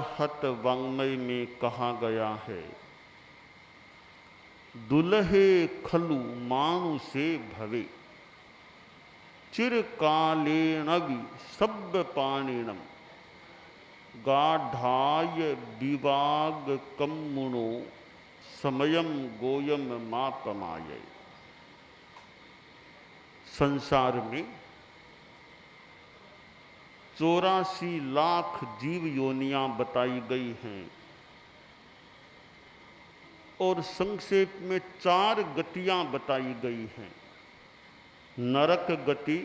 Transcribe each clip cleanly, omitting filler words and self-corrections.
अरहत वाङ्मय में कहा गया है, दुलहे खलु मानुषे भवे चिरकालेणवि सब्बपाणिनम गाढ़ाय विवाग कम्मुणो समयम गोयम मापमाये। संसार में 84 लाख जीव योनियां बताई गई हैं और संक्षेप में 4 गतियां बताई गई हैं, नरक गति,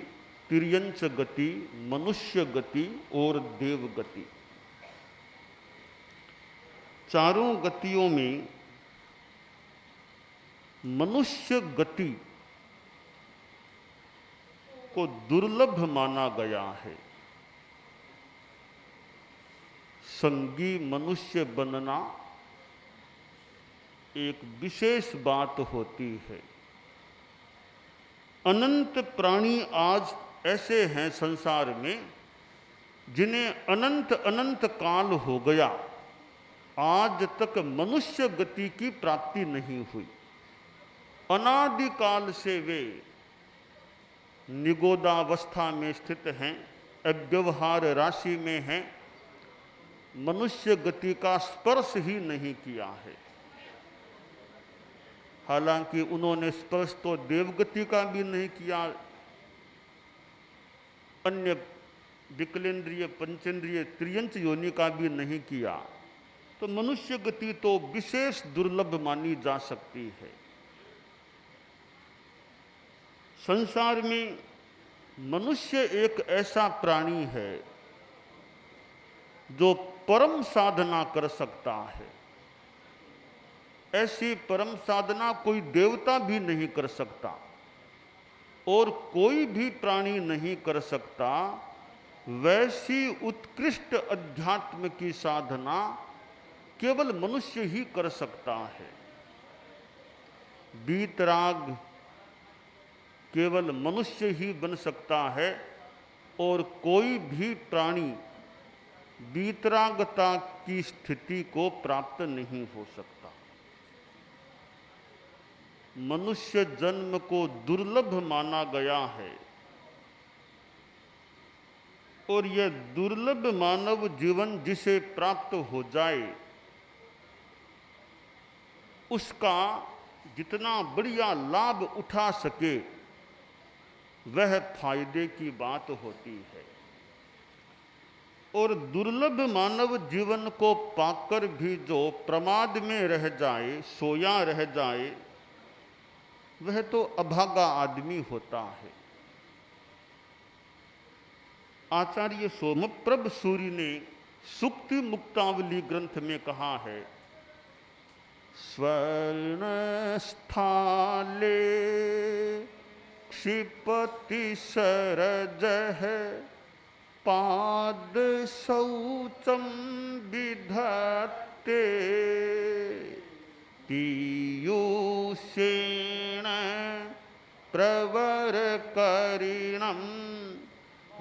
तिर्यंच गति, मनुष्य गति और देव गति। चारों गतियों में मनुष्य गति को दुर्लभ माना गया है। संगी मनुष्य बनना एक विशेष बात होती है। अनंत प्राणी आज ऐसे हैं संसार में जिन्हें अनंत अनंत काल हो गया, आज तक मनुष्य गति की प्राप्ति नहीं हुई। अनादि काल से वे निगोदावस्था में स्थित हैं, अव्यवहार राशि में हैं, मनुष्य गति का स्पर्श ही नहीं किया है। हालांकि उन्होंने स्पर्श तो देवगति का भी नहीं किया, अन्य विकलेंद्रिय, पंचेंद्रिय, त्रियंच योनि का भी नहीं किया, तो मनुष्य गति तो विशेष दुर्लभ मानी जा सकती है। संसार में मनुष्य एक ऐसा प्राणी है जो परम साधना कर सकता है। ऐसी परम साधना कोई देवता भी नहीं कर सकता और कोई भी प्राणी नहीं कर सकता। वैसी उत्कृष्ट अध्यात्म की साधना केवल मनुष्य ही कर सकता है। वीतराग केवल मनुष्य ही बन सकता है और कोई भी प्राणी वीतरागता की स्थिति को प्राप्त नहीं हो सकता। मनुष्य जन्म को दुर्लभ माना गया है और यह दुर्लभ मानव जीवन जिसे प्राप्त हो जाए उसका जितना बढ़िया लाभ उठा सके वह फायदे की बात होती है। और दुर्लभ मानव जीवन को पाकर भी जो प्रमाद में रह जाए, सोया रह जाए, वह तो अभागा आदमी होता है। आचार्य सोमप्रभ सूरि ने सुक्ति मुक्तावली ग्रंथ में कहा है, स्वर्ण स्थाले क्षिपति सरजः पाद शौचम विधत्ते पीयूषेण प्रवरकरिणं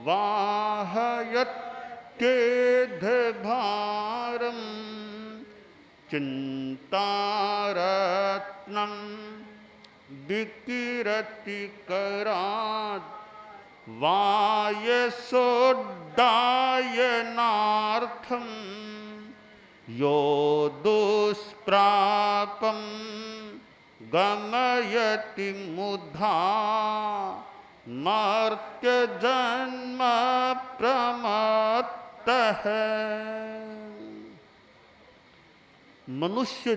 वाहयत्येधभारं चिन्तारत्नं विकिरतिकरात् वायसोड्डायनार्थं यो दुष्प्रापं गमयति मुधा मर्त्यजन्म प्रमत्तः। मनुष्य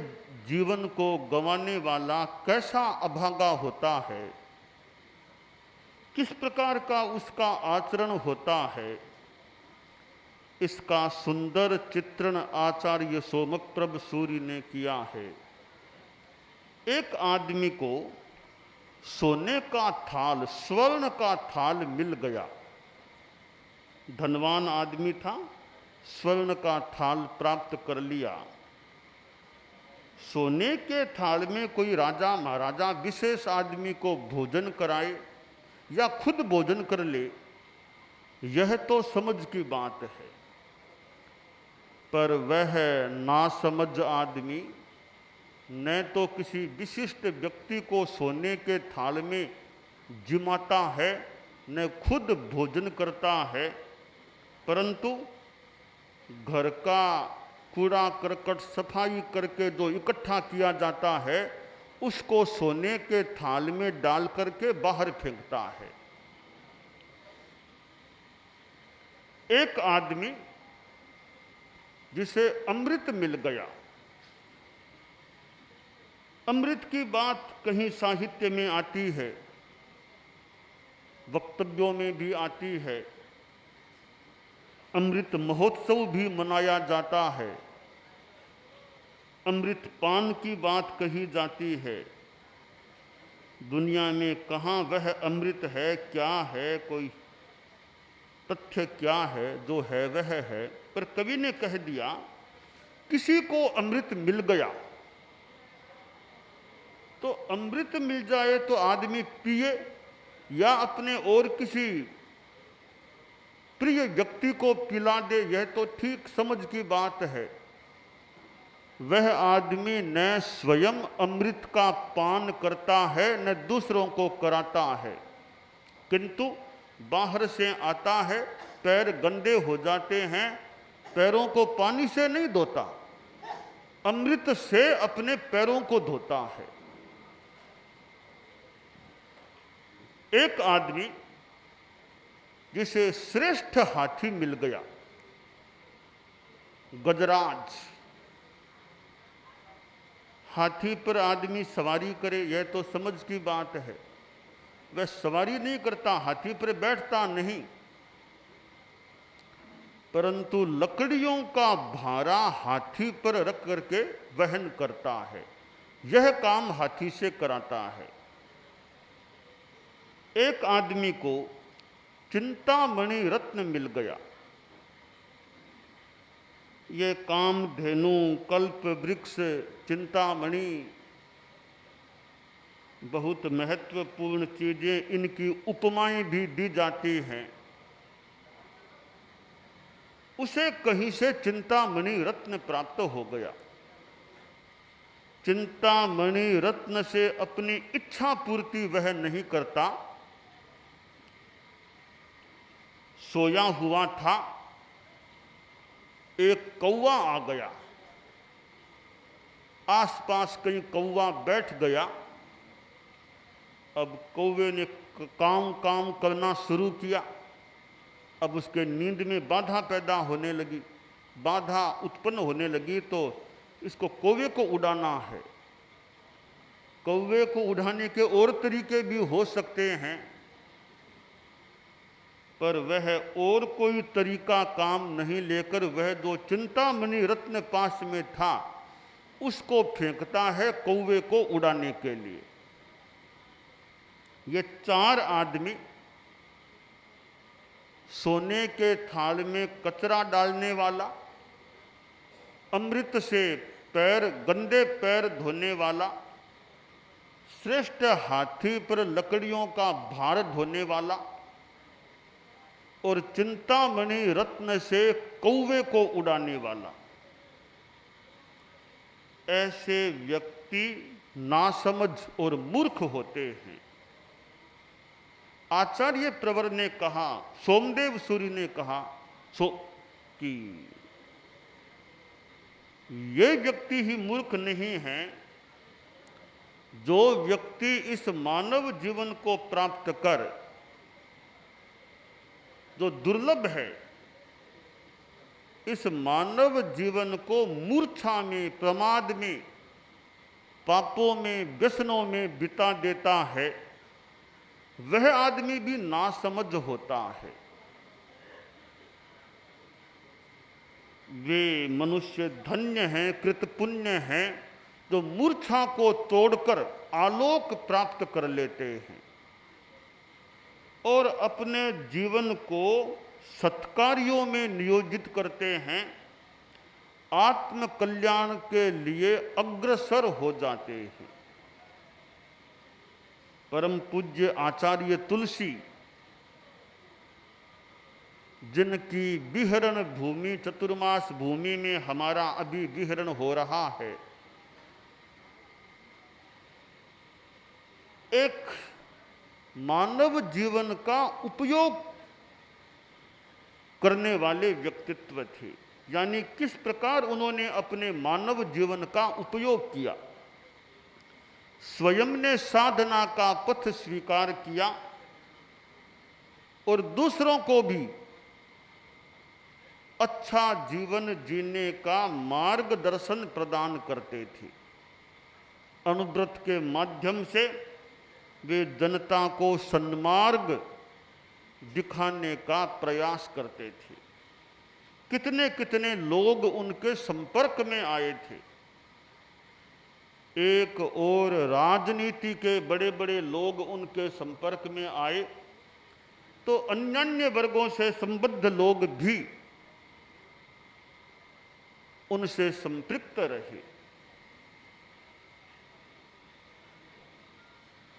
जीवन को गंवाने वाला कैसा अभागा होता है, किस प्रकार का उसका आचरण होता है, इसका सुंदर चित्रण आचार्य सोमप्रभ सूरि ने किया है। एक आदमी को सोने का थाल, स्वर्ण का थाल मिल गया, धनवान आदमी था, स्वर्ण का थाल प्राप्त कर लिया। सोने के थाल में कोई राजा महाराजा विशेष आदमी को भोजन कराए या खुद भोजन कर ले, यह तो समझ की बात है। पर वह नासमझ आदमी न तो किसी विशिष्ट व्यक्ति को सोने के थाल में जिमाता है, न खुद भोजन करता है, परंतु घर का कूड़ा करकट सफाई करके जो इकट्ठा किया जाता है उसको सोने के थाल में डाल करके बाहर फेंकता है। एक आदमी जिसे अमृत मिल गया, अमृत की बात कहीं साहित्य में आती है, वक्तव्यों में भी आती है, अमृत महोत्सव भी मनाया जाता है, अमृत पान की बात कही जाती है। दुनिया में कहाँ वह अमृत है, क्या है, कोई तथ्य क्या है, जो है वह है। पर कवि ने कह दिया किसी को अमृत मिल गया, तो अमृत मिल जाए तो आदमी पिए या अपने और किसी प्रिय व्यक्ति को पिला दे, यह तो ठीक समझ की बात है। वह आदमी न स्वयं अमृत का पान करता है न दूसरों को कराता है, किंतु बाहर से आता है, पैर गंदे हो जाते हैं, पैरों को पानी से नहीं धोता, अमृत से अपने पैरों को धोता है। एक आदमी जिसे श्रेष्ठ हाथी मिल गया, गजराज, हाथी पर आदमी सवारी करे यह तो समझ की बात है। वह सवारी नहीं करता, हाथी पर बैठता नहीं, परंतु लकड़ियों का भारा हाथी पर रख करके वहन करता है, यह काम हाथी से कराता है। एक आदमी को चिंतामणि रत्न मिल गया, ये कामधेनु, कल्प वृक्ष, चिंतामणि बहुत महत्वपूर्ण चीजें, इनकी उपमाएं भी दी जाती हैं। उसे कहीं से चिंतामणि रत्न प्राप्त हो गया। चिंतामणि रत्न से अपनी इच्छा पूर्ति वह नहीं करता। सोया हुआ था, एक कौवा आ गया, आसपास कहीं कौवा बैठ गया। अब कौवे ने काम काम करना शुरू किया। अब उसके नींद में बाधा पैदा होने लगी, बाधा उत्पन्न होने लगी, तो इसको कौवे को उड़ाना है। कौवे को उड़ाने के और तरीके भी हो सकते हैं, पर वह और कोई तरीका काम नहीं लेकर वह जो चिंतामणि रत्न पास में था उसको फेंकता है कौवे को उड़ाने के लिए। ये चार आदमी सोने के थाल में कचरा डालने वाला, अमृत से पैर, गंदे पैर धोने वाला, श्रेष्ठ हाथी पर लकड़ियों का भार ढोने वाला और चिंतामणि रत्न से कौवे को उड़ाने वाला, ऐसे व्यक्ति नासमझ और मूर्ख होते हैं। आचार्य प्रवर ने कहा, सोमदेव सूरि ने कहा कि ये व्यक्ति ही मूर्ख नहीं है जो व्यक्ति इस मानव जीवन को प्राप्त कर, जो दुर्लभ है, इस मानव जीवन को मूर्छा में, प्रमाद में, पापों में, व्यसनों में बिता देता है, वह आदमी भी नासमझ होता है। वे मनुष्य धन्य हैं, कृतपुण्य हैं, जो मूर्छा को तोड़कर आलोक प्राप्त कर लेते हैं और अपने जीवन को सत्कार्यों में नियोजित करते हैं, आत्म कल्याण के लिए अग्रसर हो जाते हैं। परम पूज्य आचार्य तुलसी जिनकी विहरण भूमि चतुर्मास भूमि में हमारा अभी विहरण हो रहा है, एक मानव जीवन का उपयोग करने वाले व्यक्तित्व थे। यानी किस प्रकार उन्होंने अपने मानव जीवन का उपयोग किया। स्वयं ने साधना का पथ स्वीकार किया और दूसरों को भी अच्छा जीवन जीने का मार्गदर्शन प्रदान करते थे। अनुव्रत के माध्यम से वे जनता को सन्मार्ग दिखाने का प्रयास करते थे। कितने कितने लोग उनके संपर्क में आए थे। एक और राजनीति के बड़े बड़े लोग उनके संपर्क में आए, तो अन्य वर्गों से संबद्ध लोग भी उनसे संपृक्त रहे।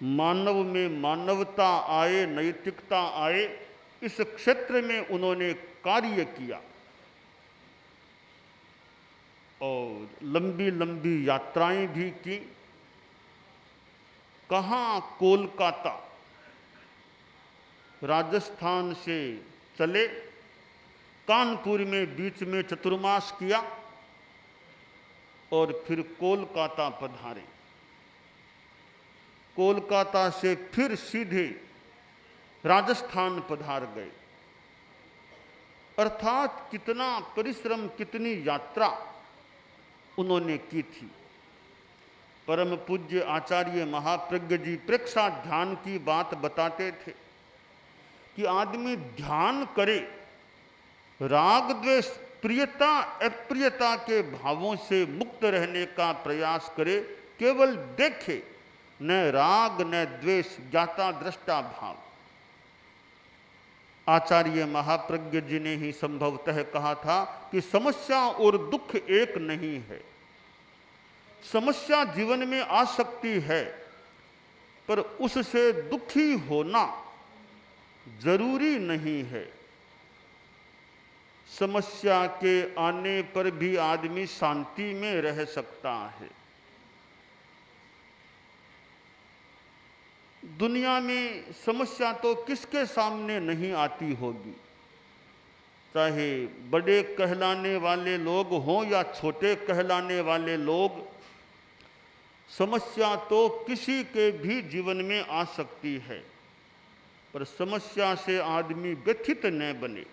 मानव में मानवता आए, नैतिकता आए, इस क्षेत्र में उन्होंने कार्य किया और लंबी लंबी यात्राएं भी की। कहाँ कोलकाता, राजस्थान से चले, कानपुर में बीच में चतुर्मास किया और फिर कोलकाता पधारे। कोलकाता से फिर सीधे राजस्थान पधार गए। अर्थात कितना परिश्रम, कितनी यात्रा उन्होंने की थी। परम पूज्य आचार्य महाप्रज्ञ जी प्रेक्षा ध्यान की बात बताते थे कि आदमी ध्यान करे, राग द्वेष प्रियता अप्रियता के भावों से मुक्त रहने का प्रयास करे, केवल देखे, न राग न द्वेष, ज्ञाता दृष्टा भाव। आचार्य महाप्रज्ञ जी ने ही संभवतः कहा था कि समस्या और दुख एक नहीं है। समस्या जीवन में आ सकती है, पर उससे दुखी होना जरूरी नहीं है। समस्या के आने पर भी आदमी शांति में रह सकता है। दुनिया में समस्या तो किसके सामने नहीं आती होगी, चाहे बड़े कहलाने वाले लोग हों या छोटे कहलाने वाले लोग। समस्या तो किसी के भी जीवन में आ सकती है, पर समस्या से आदमी व्यथित न बने,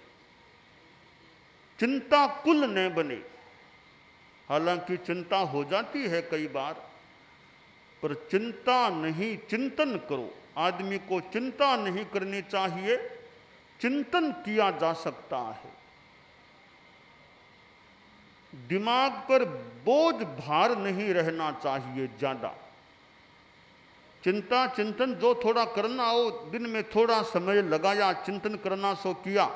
चिंताकुल न बने। हालांकि चिंता हो जाती है कई बार, पर चिंता नहीं, चिंतन करो। आदमी को चिंता नहीं करनी चाहिए, चिंतन किया जा सकता है। दिमाग पर बोझ भार नहीं रहना चाहिए ज्यादा। चिंता चिंतन जो थोड़ा करना हो, दिन में थोड़ा समय लगाया, चिंतन करना सो किया।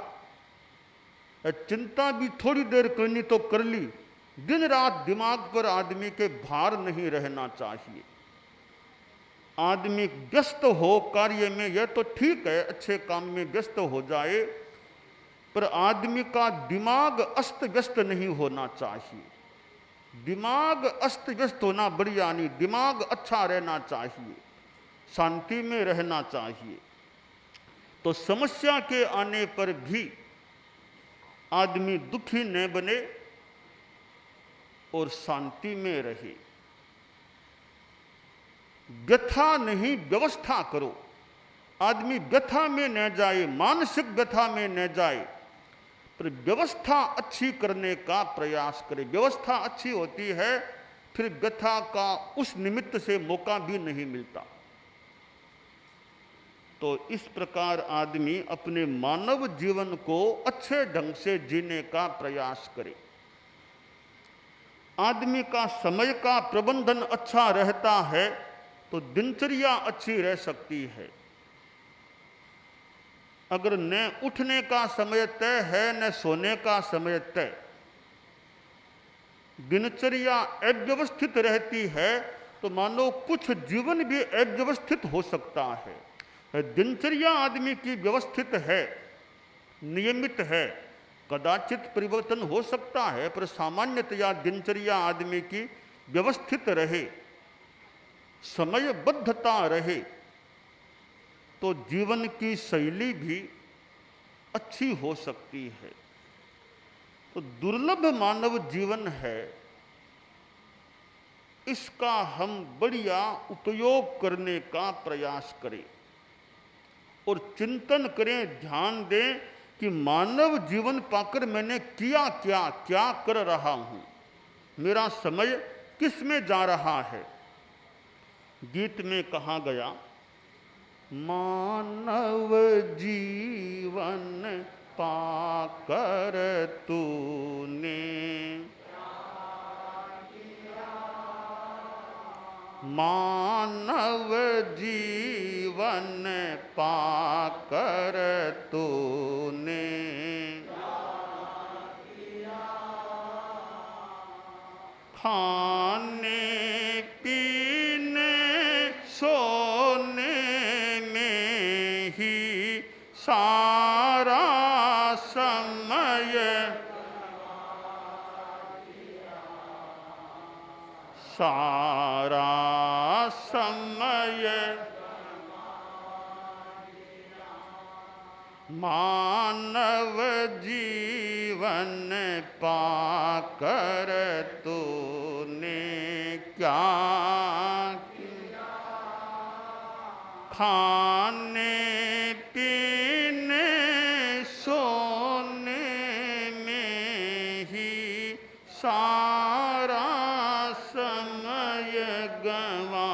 चिंता भी थोड़ी देर करनी तो कर ली। दिन रात दिमाग पर आदमी के भार नहीं रहना चाहिए। आदमी व्यस्त हो कार्य में, यह तो ठीक है, अच्छे काम में व्यस्त हो जाए, पर आदमी का दिमाग अस्त व्यस्त नहीं होना चाहिए। दिमाग अस्त व्यस्त होना बढ़िया नहीं, दिमाग अच्छा रहना चाहिए, शांति में रहना चाहिए। तो समस्या के आने पर भी आदमी दुखी न बने और शांति में रहे। व्यथा नहीं, व्यवस्था करो। आदमी व्यथा में न जाए, मानसिक व्यथा में न जाए, पर व्यवस्था अच्छी करने का प्रयास करे। व्यवस्था अच्छी होती है, फिर व्यथा का उस निमित्त से मौका भी नहीं मिलता। तो इस प्रकार आदमी अपने मानव जीवन को अच्छे ढंग से जीने का प्रयास करे। आदमी का समय का प्रबंधन अच्छा रहता है तो दिनचर्या अच्छी रह सकती है। अगर न उठने का समय तय है, न सोने का समय तय, दिनचर्या अव्यवस्थित रहती है, तो मानो कुछ जीवन भी अव्यवस्थित हो सकता है। दिनचर्या आदमी की व्यवस्थित है नियमित है। कदाचित परिवर्तन हो सकता है, पर सामान्यतया दिनचर्या आदमी की व्यवस्थित रहे, समयबद्धता रहे, तो जीवन की शैली भी अच्छी हो सकती है। तो दुर्लभ मानव जीवन है, इसका हम बढ़िया उपयोग करने का प्रयास करें और चिंतन करें, ध्यान दें कि मानव जीवन पाकर मैंने किया क्या, क्या कर रहा हूं, मेरा समय किस में जा रहा है। गीत में कहा गया, मानव जीवन पाकर तूने मानव जीवन पाकर तूने खाने पीने सोने में ही सारा समय सारा समय मानव जीवन पाकर तूने क्या किया। खाने पीने सोने में ही सारा समय गंवा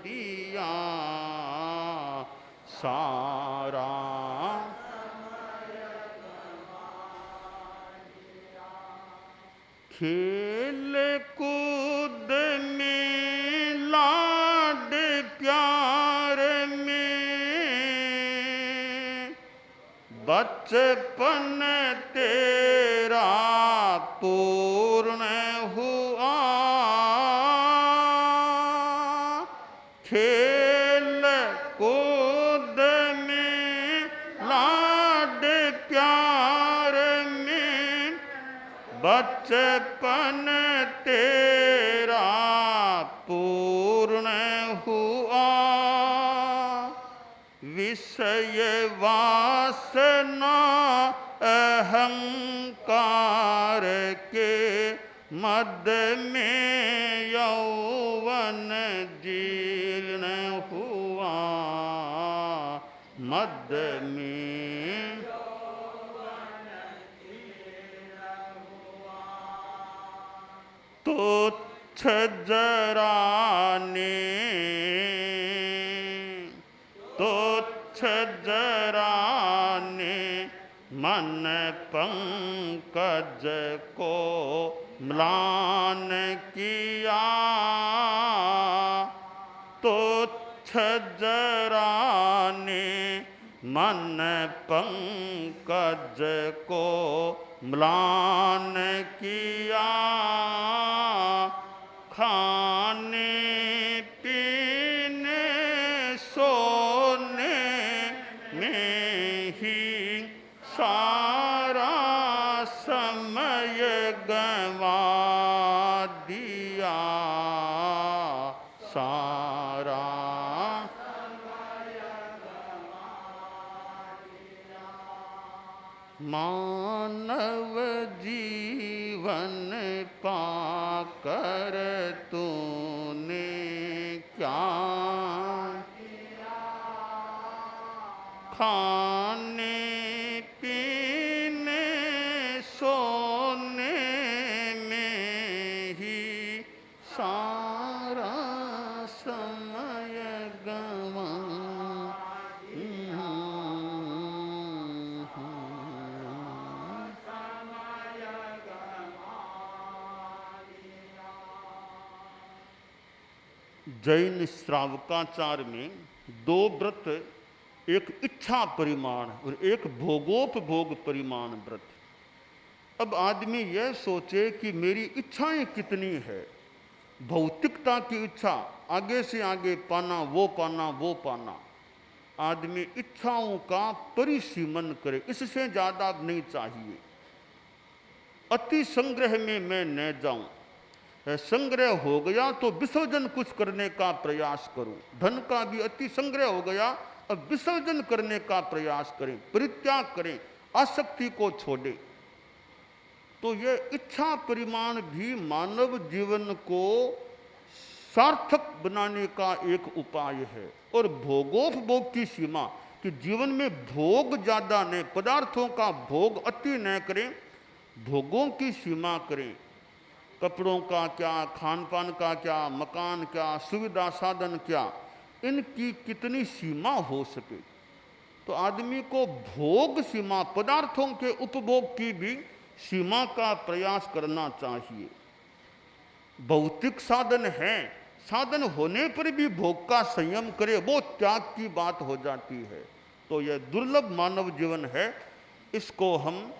दिया, सारा खेल कूद में लाड प्यार में बचपन तेरा पूर्ण हुआ। खेल कूद में लाड प्यार में बचपन तेरा पूर्ण हुआ। विषय वासना अहंकार के मद में यौवन जीर्ण हुआ, मद में तुच्छ जरा ने तुच्छ जरा ने मन पंकज को म्लान किया। तुच्छ जरा ने मन पंकज को म्लान किया। खाने पीने सोने में ही सारा समय गंवा दिया, सारा मानव जीवन पाकर तूने क्या किया। खाने पीने सोने में ही सारा समय गंवा जैन श्रावकाचार में दो व्रत, एक इच्छा परिमाण और एक भोगोपभोग परिमाण व्रत। अब आदमी यह सोचे कि मेरी इच्छाएं कितनी है। भौतिकता की इच्छा, आगे से आगे पाना, वो पाना, वो पाना। आदमी इच्छाओं का परिसीमन करे, इससे ज्यादा अब नहीं चाहिए। अति संग्रह में मैं न जाऊं, संग्रह हो गया तो विसर्जन कुछ करने का प्रयास करूं। धन का भी अति संग्रह हो गया, अब विसर्जन करने का प्रयास करें, परित्याग करें, आसक्ति को छोड़ें। तो यह इच्छा परिमाण भी मानव जीवन को सार्थक बनाने का एक उपाय है। और भोगोपभोग की सीमा, कि जीवन में भोग ज्यादा न, पदार्थों का भोग अति न करें, भोगों की सीमा करें। कपड़ों का क्या, खान पान का क्या, मकान क्या, सुविधा साधन क्या, इनकी कितनी सीमा हो सके। तो आदमी को भोग सीमा, पदार्थों के उपभोग की भी सीमा का प्रयास करना चाहिए। भौतिक साधन है, साधन होने पर भी भोग का संयम करे, वो त्याग की बात हो जाती है। तो यह दुर्लभ मानव जीवन है, इसको हम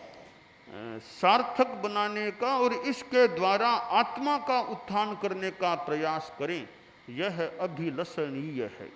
सार्थक बनाने का और इसके द्वारा आत्मा का उत्थान करने का प्रयास करें, यह अभिलषणीय है।